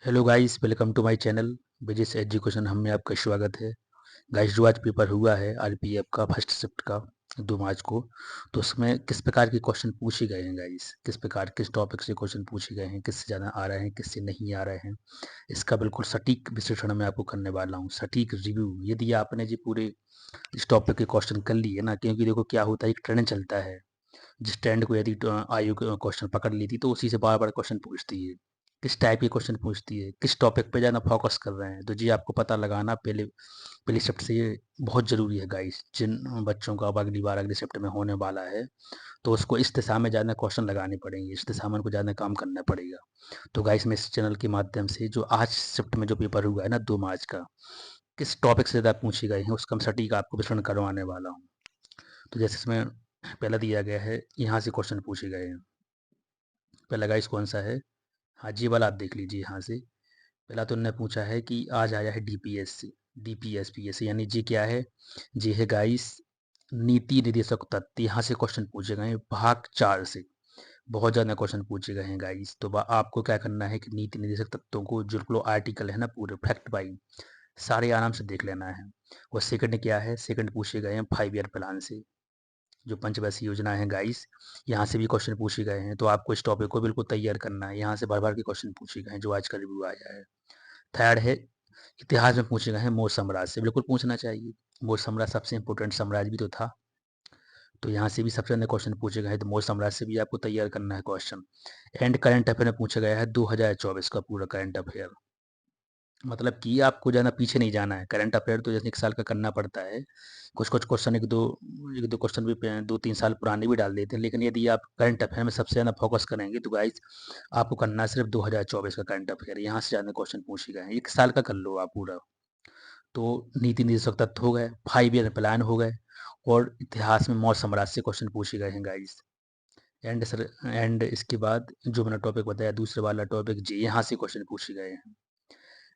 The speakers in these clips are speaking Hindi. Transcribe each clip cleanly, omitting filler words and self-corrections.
Hello guys, welcome to my channel बिजिस एजुकेशन। हम में आपका स्वागत है। गाइस, जो आज पेपर हुआ है आरपीएफ का फर्स्ट शिफ्ट का 2 मार्च को, तो उसमें किस प्रकार के क्वेश्चन पूछे गए हैं गाइस, किस टॉपिक से क्वेश्चन पूछे गए हैं, किससे ज़्यादा आ रहे हैं, किससे नहीं आ रहे हैं, इसका बिल्कुल सटीक विश्लेषण मैं आपको करने वाला हूँ। सटीक रिव्यू, यदि आपने जी पूरे इस टॉपिक के क्वेश्चन कर लिए ना, क्योंकि देखो क्या होता है, एक ट्रेंड चलता है। जिस ट्रेंड को यदि आयु क्वेश्चन पकड़ ली थी, तो उसी से बार बार क्वेश्चन पूछती है। किस टाइप के क्वेश्चन पूछती है, किस टॉपिक पे ज़्यादा फोकस कर रहे हैं, तो जी आपको पता लगाना पहले पहली शिफ्ट से ये बहुत ज़रूरी है गाइस। जिन बच्चों का अब अगली बार अगली शिफ्ट में होने वाला है, तो उसको इस दिशा में ज़्यादा क्वेश्चन लगाने पड़ेंगे, इस दिशा में उनको ज़्यादा काम करना पड़ेगा। तो गाइस, मैं इस चैनल के माध्यम से जो आज शिफ्ट में जो पेपर हुआ है ना 2 मार्च का, किस टॉपिक से ज़्यादा पूछे गए हैं उसका मैं सटीक आपको विश्लेषण करवाने वाला हूँ। तो जैसे इसमें पहला दिया गया है, यहाँ से क्वेश्चन पूछे गए हैं। पहला गाइस कौन सा है, हाँ जी वाला आप देख लीजिए। यहाँ से पहला तो उन्होंने पूछा है कि आज आया है डीपीएस से, डीपीएस पीएस यानी जी क्या है, जी है गाइस नीति निर्देशक तत्व। यहाँ से क्वेश्चन पूछे गए हैं भाग 4 से। बहुत ज़्यादा क्वेश्चन पूछे गए हैं गाइस। तो आपको क्या करना है कि नीति निर्देशक तत्वों को जो आर्टिकल है ना पूरे फैक्ट वाइज सारे आराम से देख लेना है। और सेकंड क्या है, सेकंड पूछे गए हैं 5 ईयर प्लान से, जो पंचवर्षीय योजना है गाइस, यहाँ से भी क्वेश्चन पूछे गए हैं। तो आपको इस टॉपिक को बिल्कुल तैयार करना है, यहाँ से बार बार के क्वेश्चन पूछे गए हैं जो आज का रिव्यू आया है। थर्ड है, इतिहास में पूछे गए हैं मौर्य साम्राज्य से, बिल्कुल पूछना चाहिए। मौर्य साम्राज्य सबसे इंपॉर्टेंट साम्राज्य भी तो था, तो यहाँ से भी सबसे ज़्यादा क्वेश्चन पूछे गए हैं, तो मौर्य साम्राज्य से भी आपको तैयार करना है क्वेश्चन। एंड करंट अफेयर में पूछा गया है 2024 का पूरा करंट अफेयर। मतलब कि आपको ज़्यादा पीछे नहीं जाना है। करंट अफेयर तो जैसे 1 साल का करना पड़ता है, कुछ कुछ क्वेश्चन एक दो क्वेश्चन भी 2-3 साल पुराने भी डाल देते हैं, लेकिन यदि आप करंट अफेयर में सबसे ज़्यादा फोकस करेंगे तो गाइज आपको करना है सिर्फ 2024 का करंट अफेयर। यहाँ से ज़्यादा क्वेश्चन पूछे गए हैं, 1 साल का कर लो आप पूरा। तो नीति निर्देशक तत्व हो गए, 5 ईयर प्लान हो गए, और इतिहास में मौर्य साम्राज्य से क्वेश्चन पूछे गए हैं गाइज। एंड इसके बाद जो मैंने टॉपिक बताया दूसरे वाला टॉपिक जी, यहाँ से क्वेश्चन पूछे गए हैं।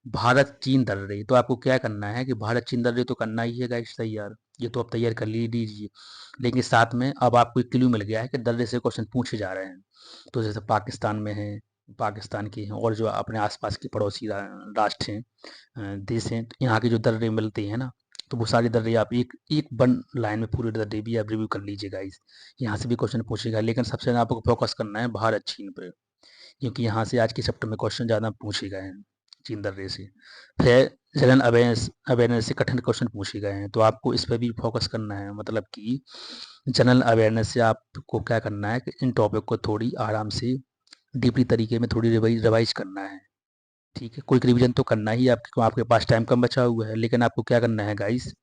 भारत चीन दर रही, तो आपको क्या करना है कि भारत चीन दर रही तो करना ही है गाइस तैयार, ये तो आप तैयार कर लीजिए। लेकिन साथ में अब आपको एक क्लू मिल गया है कि दर रही से क्वेश्चन पूछे जा रहे हैं। तो जैसे पाकिस्तान में है, पाकिस्तान के हैं, और जो अपने आसपास के पड़ोसी राष्ट्र हैं, देश हैं, तो यहाँ की जो दर रही मिलती है ना, तो वो सारी दर रही आप एक एक वन लाइन में पूरी दर रही भी आप रिव्यू कर लीजिए गाइस। यहाँ से भी क्वेश्चन पूछेगा, लेकिन सबसे ज़्यादा आपको फोकस करना है भारत चीन पे, क्योंकि यहाँ से आज के चैप्टर में क्वेश्चन ज़्यादा पूछे गए हैं चीन दर्रे से। फिर जनरल अवेयरनेस अवेयरनेस से कठिन क्वेश्चन पूछे गए हैं, तो आपको इस पर भी फोकस करना है। मतलब कि जनरल अवेयरनेस से आपको क्या करना है कि इन टॉपिक को थोड़ी आराम से डीपली तरीके में थोड़ी रिवाइज करना है। ठीक है, क्विक रिवीजन तो करना ही है, आपके पास टाइम कम बचा हुआ है, लेकिन आपको क्या करना है गाइस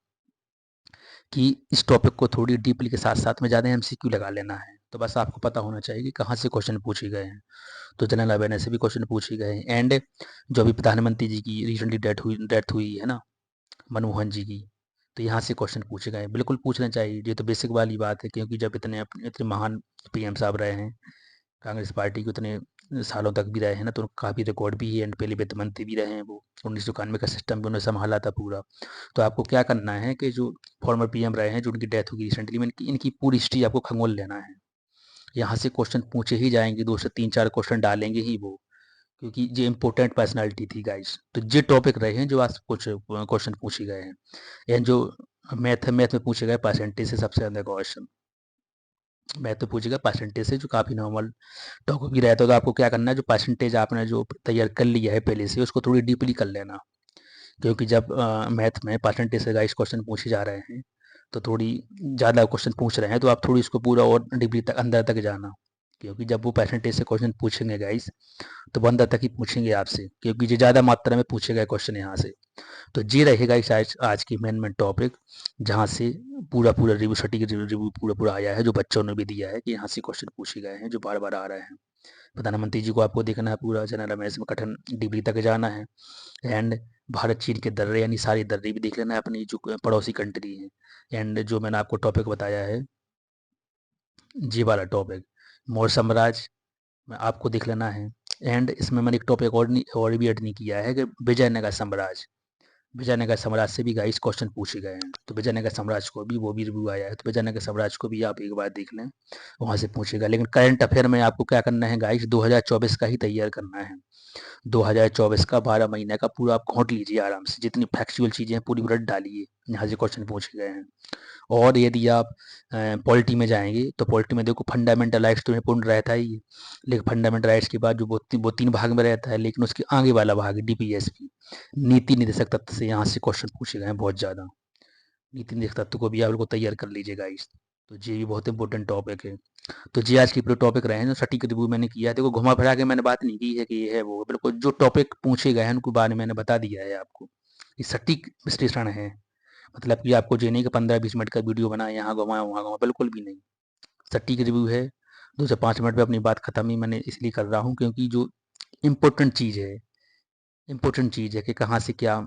कि इस टॉपिक को थोड़ी डीपली के साथ साथ में ज़्यादा एमसीक्यू लगा लेना है। तो बस आपको पता होना चाहिए कि कहाँ से क्वेश्चन पूछे गए हैं। तो जनरल अवेयरनेस से भी क्वेश्चन पूछे गए हैं। एंड जो अभी प्रधानमंत्री जी की रिसेंटली डेथ हुई है ना, मनमोहन जी की, तो यहाँ से क्वेश्चन पूछे गए हैं, बिल्कुल पूछना चाहिए। ये तो बेसिक वाली बात है, क्योंकि जब इतने महान पीएम साहब रहे हैं, कांग्रेस पार्टी के उतने सालों तक भी रहे हैं ना, तो काफ़ी रिकॉर्ड भी है। एंड पहले वित्त मंत्री भी रहे हैं वो, 1991 का सिस्टम भी उन्होंने संभाला था पूरा। तो आपको क्या करना है कि जो फॉर्मर पीएम रहे हैं, जो उनकी डेथ हुई रिसेंटली में, इनकी पूरी हिस्ट्री आपको खंगोल लेना है। यहाँ से क्वेश्चन पूछे ही जाएंगे, 2 से 3-4 क्वेश्चन डालेंगे ही वो, क्योंकि ये इंपॉर्टेंट पर्सनालिटी थी गाइस। तो ये टॉपिक रहे हैं जो आज कुछ क्वेश्चन पूछे गए हैं। एंड जो मैथ में पूछे गए परसेंटेज से सबसे ज़्यादा क्वेश्चन, मैथ में पूछेगा परसेंटेज से, जो काफ़ी नॉर्मल टॉपिक भी रहता है। तो आपको क्या करना है, जो परसेंटेज आपने जो तैयार कर लिया है पहले से, उसको थोड़ी डीपली कर लेना। क्योंकि जब मैथ में परसेंटेज से गाइस क्वेश्चन पूछे जा रहे हैं, तो थोड़ी ज़्यादा क्वेश्चन पूछ रहे हैं, तो आप थोड़ी इसको पूरा और डीपली तक अंदर तक जाना। क्योंकि जब वो परसेंटेज से क्वेश्चन पूछेंगे गाइस, तो वो अंदर तक ही पूछेंगे आपसे, क्योंकि ये ज़्यादा मात्रा में पूछे गए क्वेश्चन यहाँ से। तो ये रहेगा इस आज की मेन टॉपिक, जहाँ से पूरा पूरा रिव्यू सटीक रिव्यू पूरा पूरा आया है, जो बच्चों ने भी दिया है कि यहाँ से क्वेश्चन पूछे गए हैं जो बार बार आ रहे हैं। प्रधानमंत्री जी को आपको देखना है पूरा, जनरल अवेयरनेस में कठिन डिग्री तक जाना है। एंड भारत चीन के दर्रे यानी सारी दर्रे भी देख लेना है अपनी जो पड़ोसी कंट्री है। एंड जो मैंने आपको टॉपिक बताया है, जी वाला टॉपिक मौर्य साम्राज्य में आपको देख लेना है। एंड इसमें मैंने एक टॉपिक और भी ऐड नहीं किया है कि विजयनगर साम्राज्य, विजयनगर साम्राज्य से भी गाइस क्वेश्चन पूछे गए हैं, तो विजयनगर साम्राज्य को भी वो भी रिव्यू आया है, तो विजयनगर साम्राज्य को भी आप एक बार देख लें, वहाँ से पूछेगा। लेकिन करंट अफेयर में आपको क्या करना है गाइस, 2024 का ही तैयार करना है। 2024 का 12 महीने का पूरा आप घोंट लीजिए आराम से, जितनी फैक्चुअल चीज़ें हैं पूरी उलट डालिए, यहाँ से क्वेश्चन पूछे गए हैं। और यदि आप पॉलिटी में जाएंगे तो पॉलिटी में देखो फंडामेंटल राइट्स तो पूर्ण रहता ही है, लेकिन फंडामेंटल राइट्स के बाद जो वो तीन भाग में रहता है, लेकिन उसके आगे वाला भाग डीपीएसपी नीति निर्देशक तत्व से यहाँ से क्वेश्चन पूछे गए हैं बहुत ज़्यादा। नीति निर्देशक तत्व को भी आप लोग को तैयार कर लीजिएगा इस, तो ये भी बहुत इंपॉर्टेंट टॉपिक है। तो ये आज की पूरे टॉपिक रहे हैं जो सटीक रिव्यू मैंने किया है। देखो घुमा फिरा के मैंने बात नहीं की है कि ये है वो, बिल्कुल जो टॉपिक पूछे गए हैं उनको बारे में मैंने बता दिया है आपको। ये सटीक विश्लेषण है, मतलब कि आपको ये नहीं कि 15-20 मिनट का वीडियो बनाए, यहाँ घुमाया वहाँ घुमाया, बिल्कुल भी नहीं। सटीक रिव्यू है। 2 से 5 मिनट में अपनी बात खत्म ही मैंने इसलिए कर रहा हूँ क्योंकि जो इम्पोर्टेंट चीज़ है कि कहाँ से क्या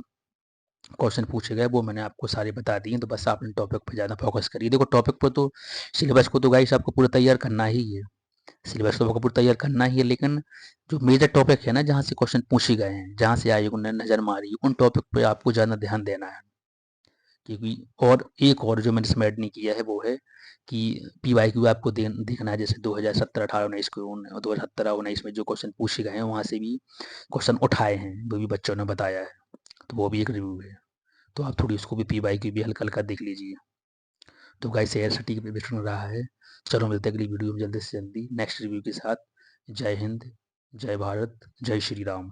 क्वेश्चन पूछे गए वो मैंने आपको सारे बता दिए। तो बस आप इन टॉपिक पर ज़्यादा फोकस करिए। देखो टॉपिक पर तो सिलेबस को तो गाइस आपको पूरा तैयार करना ही है, सिलेबस तो आपको पूरा तैयार करना ही है, लेकिन जो मेजर टॉपिक है ना जहाँ से क्वेश्चन पूछे गए हैं, जहाँ से आयोग ने नज़र मारी, उन टॉपिक पे आपको ज़्यादा ध्यान देना है। क्योंकि और एक और जो मैंने इसमें ऐड नहीं किया है वो है कि पीवाईक्यू आपको देखना है, जैसे 2017 18 19 को 2017 19 में जो क्वेश्चन पूछे गए हैं वहाँ से भी क्वेश्चन उठाए हैं, वो भी बच्चों ने बताया है, तो वो भी एक रिव्यू है। तो आप थोड़ी उसको भी पीवाईक्यू भी हल्का हल्का देख लीजिए। तो गाइस एयर सटीक प्रिपरेशन रहा है। चलो मिलते हैं अगली वीडियो में जल्दी से जल्दी नेक्स्ट रिव्यू के साथ। जय हिंद, जय भारत, जय श्री राम।